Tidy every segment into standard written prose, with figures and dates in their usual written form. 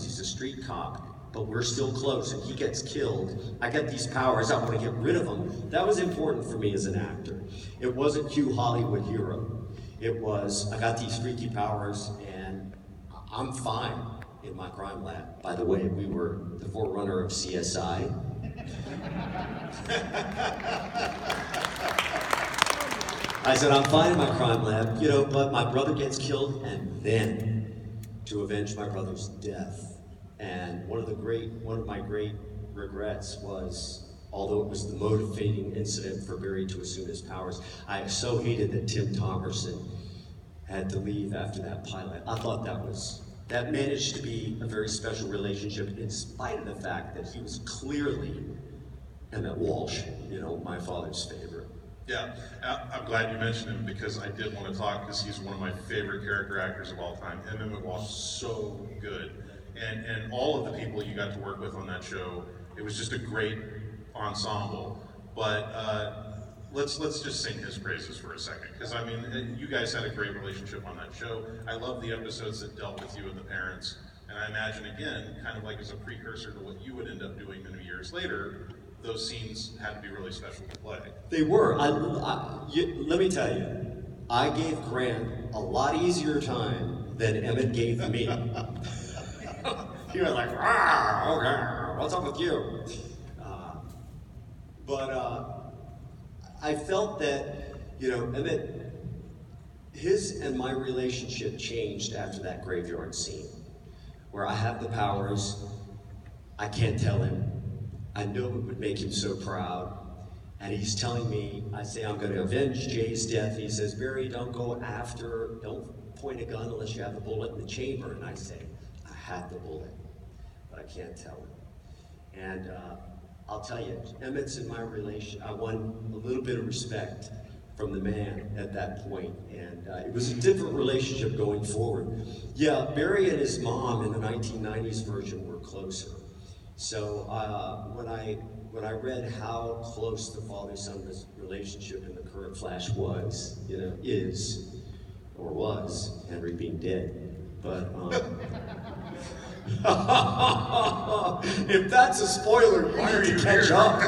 because he's a street cop, but we're still close and he gets killed. I get these powers, I want to get rid of them. That was important for me as an actor. It wasn't cue Hollywood hero. It was, I got these freaky powers and I'm fine in my crime lab. By the way, we were the forerunner of CSI. I said, I'm fine in my crime lab, but my brother gets killed, and then to avenge my brother's death. And one of my great regrets was, although it was the motivating incident for Barry to assume his powers, I so hated that Tim Thomerson had to leave after that pilot. I thought that managed to be a very special relationship in spite of the fact that he was clearly Emmett Walsh, my father's favorite. Yeah, I'm glad you mentioned him because I did want to talk because he's one of my favorite character actors of all time. Emmett Walsh is so good. And all of the people you got to work with on that show, it was just a great ensemble. But let's just sing his praises for a second, because I mean, you guys had a great relationship on that show. I love the episodes that dealt with you and the parents, and I imagine, again, kind of like as a precursor to what you would end up doing many years later, those scenes had to be really special to play. They were. Let me tell you, I gave Grant a lot easier time than Emmett gave me. He was like, okay, what's up with you? But I felt that, Emmett, his and my relationship changed after that graveyard scene, where I have the powers, I can't tell him. I know it would make him so proud. And he's telling me, I say, I'm going to avenge Jay's death. He says, Barry, don't point a gun unless you have the bullet in the chamber. And I say, I have the bullet, but I can't tell him. And I'll tell you, Emmett's in my relation. I won a little bit of respect from the man at that point. And it was a different relationship going forward. Yeah, Barry and his mom in the 1990s version were closer. So when I read how close the father-son relationship in the current Flash was, Henry being dead, but if that's a spoiler, why are you catch up?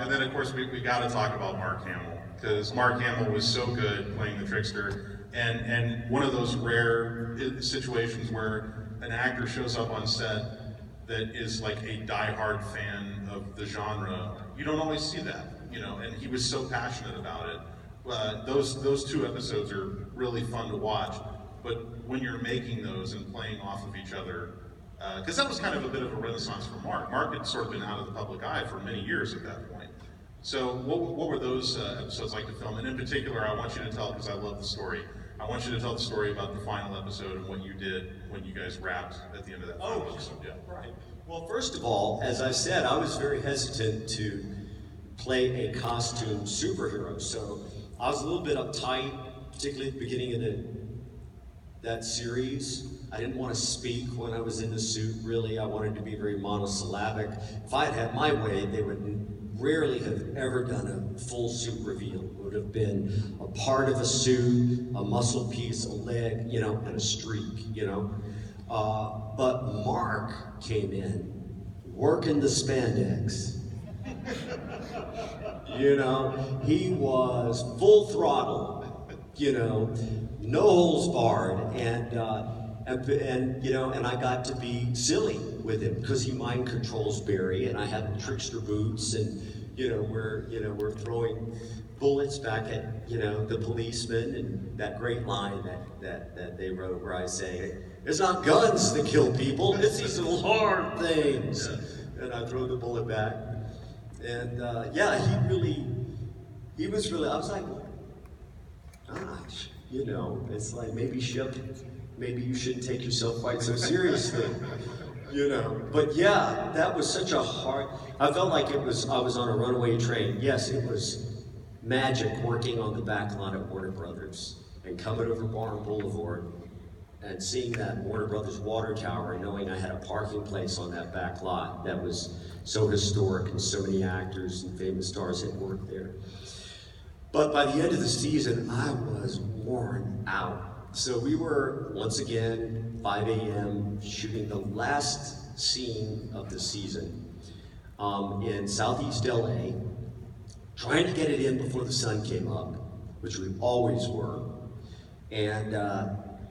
And then of course we got to talk about Mark Hamill, because Mark Hamill was so good playing the trickster. And one of those rare situations where an actor shows up on set that is like a diehard fan of the genre. You don't always see that, and he was so passionate about it. Those two episodes are really fun to watch, but when you're making those and playing off of each other, because that was kind of a bit of a renaissance for Mark. Mark had sort of been out of the public eye for many years at that point. So what were those episodes like to film? And in particular, I want you to tell, because I love the story, I want you to tell the story about the final episode and what you did when you guys wrapped at the end of that final episode. Yeah. Right. Well, first of all, as I said, I was very hesitant to play a costume superhero. So I was a little bit uptight, particularly at the beginning of that series. I didn't want to speak when I was in the suit, really. I wanted to be very monosyllabic. If I had my way, they would rarely have ever done a full suit reveal. It would have been a part of a suit, a muscle piece, a leg, and a streak, But Mark came in, working the spandex. He was full throttle, no holes barred, and I got to be silly with him because he mind controls Barry, and I had the trickster boots, and we're throwing bullets back at the policeman, and that great line that they wrote where I say, "It's not guns that kill people; it's these little hard things," and I throw the bullet back, and he was really. I was like, gosh, it's like maybe Ship. Maybe you shouldn't take yourself quite so seriously, But yeah, that was such a hard. I felt like I was on a runaway train. Yes, it was magic working on the back lot at Warner Brothers and coming over Barn Boulevard and seeing that Warner Brothers water tower and knowing I had a parking place on that back lot that was so historic and so many actors and famous stars had worked there. But by the end of the season, I was worn out. So we were, once again, 5 a.m., shooting the last scene of the season in Southeast LA, trying to get it in before the sun came up, which we always were. And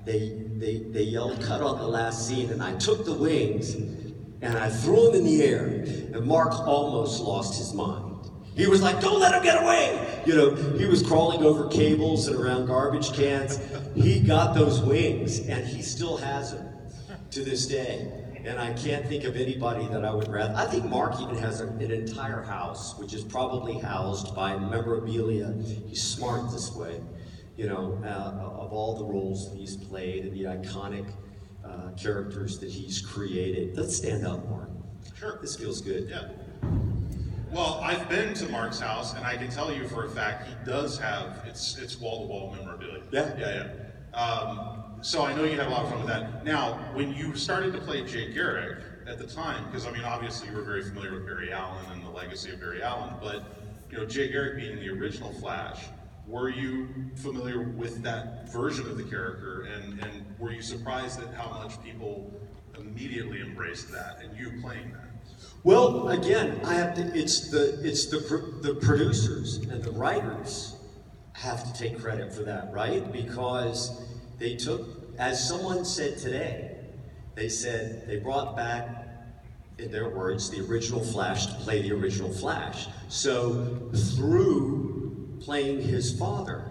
they yelled cut on the last scene, and I took the wings and I threw them in the air, and Mark almost lost his mind. He was like, don't let him get away! You know, he was crawling over cables and around garbage cans. He got those wings, and he still has them to this day. And I can't think of anybody that I would rather. I think Mark even has an entire house, which is probably housed by memorabilia. He's smart this way, you know, of all the roles that he's played and the iconic characters that he's created. Let's stand up, Mark. Sure. This feels good. Yeah. Well, I've been to Mark's house, and I can tell you for a fact he does have it's wall-to-wall memorabilia. Yeah. So I know you had a lot of fun with that. Now, when you started to play Jay Garrick at the time, because I mean, obviously you were very familiar with Barry Allen and the legacy of Barry Allen, but you know, Jay Garrick being the original Flash, were you familiar with that version of the character, and were you surprised at how much people immediately embraced that, and you playing that? Well, again, I have to. It's the producers and the writers have to take credit for that, right? Because they took, as someone said today, they said they brought back, in their words, the original Flash to play the original Flash. So through playing his father,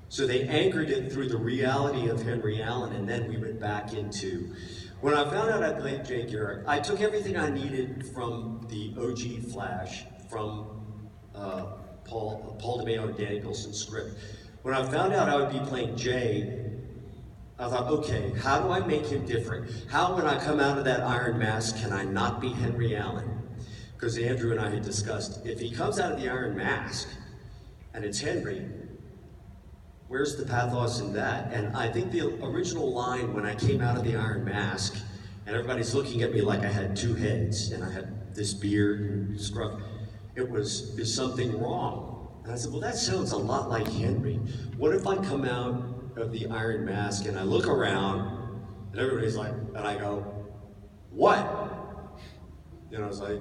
so they anchored it through the reality of Henry Allen, and then we went back into. When I found out I played Jay Garrick, I took everything I needed from the OG Flash, from Paul DeMeo and Danny Bilson's script. When I found out I would be playing Jay, I thought, okay, how do I make him different? How, when I come out of that iron mask, can I not be Henry Allen? Because Andrew and I had discussed, if he comes out of the iron mask and it's Henry, where's the pathos in that? And I think the original line when I came out of the iron mask, and everybody's looking at me like I had two heads, and I had this beard and scruff, it was, is something wrong? And I said, well, that sounds a lot like Henry. What if I come out of the iron mask and I look around, and everybody's like, and I go, what? You know, it's like,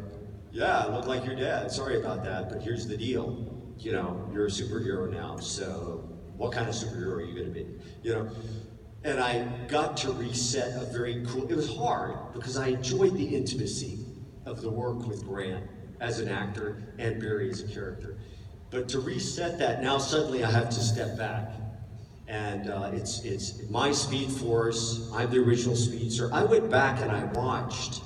yeah, I look like your dad, sorry about that, but here's the deal. You know, you're a superhero now, so what kind of superhero are you going to be? You know, and I got to reset a very cool. It was hard because I enjoyed the intimacy of the work with Grant as an actor and Barry as a character. But to reset that, now suddenly I have to step back, and it's my Speed Force. I'm the original Speedster. I went back and I watched